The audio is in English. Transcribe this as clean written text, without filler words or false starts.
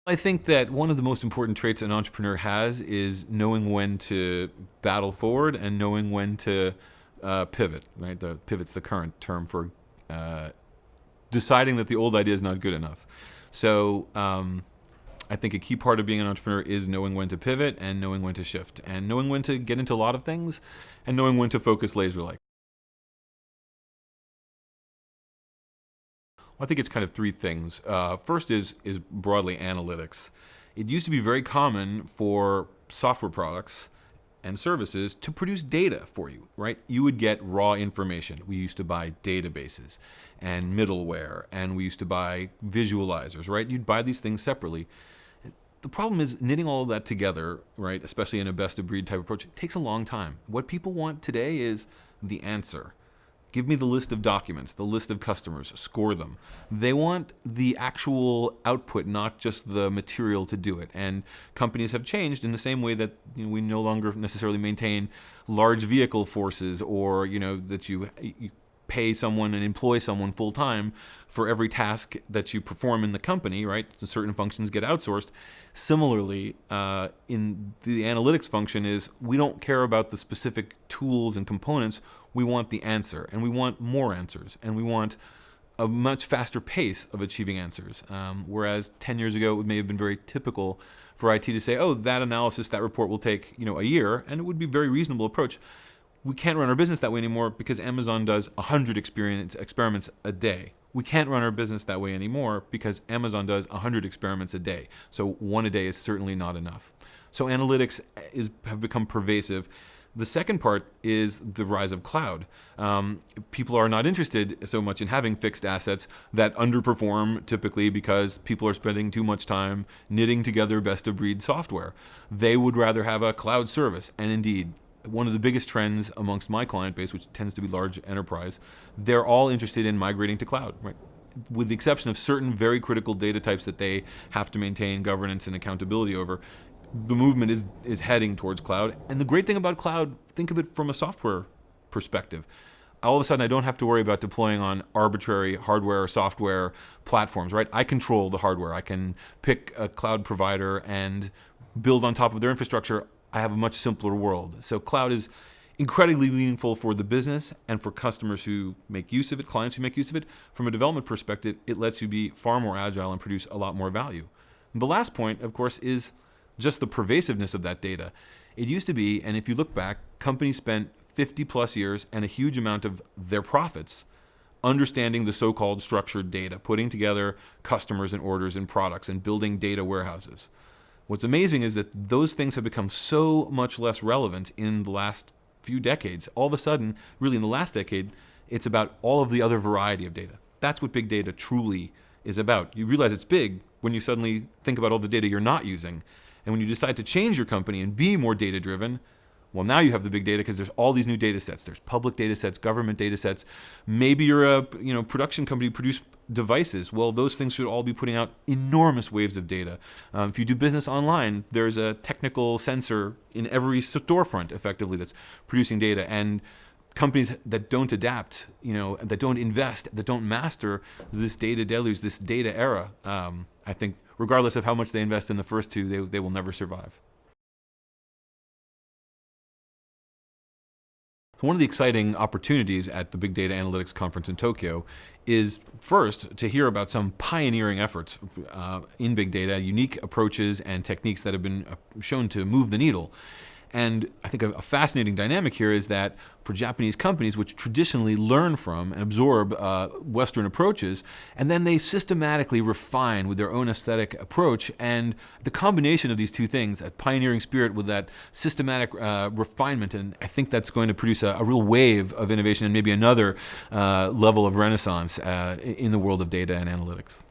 I think that one of the most important traits an entrepreneur has is knowing when to battle forward and knowing when to pivot, right? The pivot's the current term for deciding that the old idea is not good enough. So I think a key part of being an entrepreneur is knowing when to pivot and knowing when to shift and knowing when to get into a lot of things and knowing when to focus laser-like. I think it's kind of three things. First is broadly analytics. It used to be very common for software products and services to produce data for you, right? You would get raw information. We used to buy databases and middleware, and we used to buy visualizers, right? You'd buy these things separately. The problem is knitting all of that together, right, especially in a best-of-breed type approach, it takes a long time. What people want today is the answer. Give me the list of documents, the list of customers, score them. They want the actual output, not just the material to do it. And companies have changed in the same way that we no longer necessarily maintain large vehicle forces, or that you pay someone and employ someone full time for every task that you perform in the company, right? So certain functions get outsourced. Similarly, in the analytics function is we don't care about the specific tools and components. We want the answer, and we want more answers, and we want a much faster pace of achieving answers. Whereas 10 years ago, it may have been very typical for IT to say, oh, that analysis, that report will take a year, and it would be a very reasonable approach. We can't run our business that way anymore because Amazon does 100 experiments a day. We can't run our business that way anymore because Amazon does 100 experiments a day. So one a day is certainly not enough. So analytics have become pervasive. The second part is the rise of cloud. People are not interested so much in having fixed assets that underperform typically because people are spending too much time knitting together best-of-breed software. They would rather have a cloud service. And indeed, one of the biggest trends amongst my client base, which tends to be large enterprise, they're all interested in migrating to cloud, right? With the exception of certain very critical data types that they have to maintain governance and accountability over. The movement is heading towards cloud. And the great thing about cloud, think of it from a software perspective. All of a sudden, I don't have to worry about deploying on arbitrary hardware or software platforms, right? I control the hardware. I can pick a cloud provider and build on top of their infrastructure. I have a much simpler world. So cloud is incredibly meaningful for the business and for customers who make use of it, clients who make use of it. From a development perspective, it lets you be far more agile and produce a lot more value. And the last point, of course, is just the pervasiveness of that data. It used to be, and if you look back, companies spent 50 plus years and a huge amount of their profits understanding the so-called structured data, putting together customers and orders and products and building data warehouses. What's amazing is that those things have become so much less relevant in the last few decades. All of a sudden, really in the last decade, it's about all of the other variety of data. That's what big data truly is about. You realize it's big when you suddenly think about all the data you're not using. And when you decide to change your company and be more data-driven, well, now you have the big data because there's all these new data sets. There's public data sets, government data sets. Maybe you're a production company, produce devices. Well, those things should all be putting out enormous waves of data. If you do business online, there's a technical sensor in every storefront, effectively, that's producing data. And companies that don't adapt, that don't invest, that don't master this data deluge, this data era, I think, regardless of how much they invest in the first two, they will never survive. One of the exciting opportunities at the Big Data Analytics Conference in Tokyo is first to hear about some pioneering efforts in big data, unique approaches and techniques that have been shown to move the needle. And I think a fascinating dynamic here is that for Japanese companies, which traditionally learn from and absorb Western approaches, and then they systematically refine with their own aesthetic approach, and the combination of these two things, that pioneering spirit with that systematic refinement, and I think that's going to produce a real wave of innovation and maybe another level of renaissance in the world of data and analytics.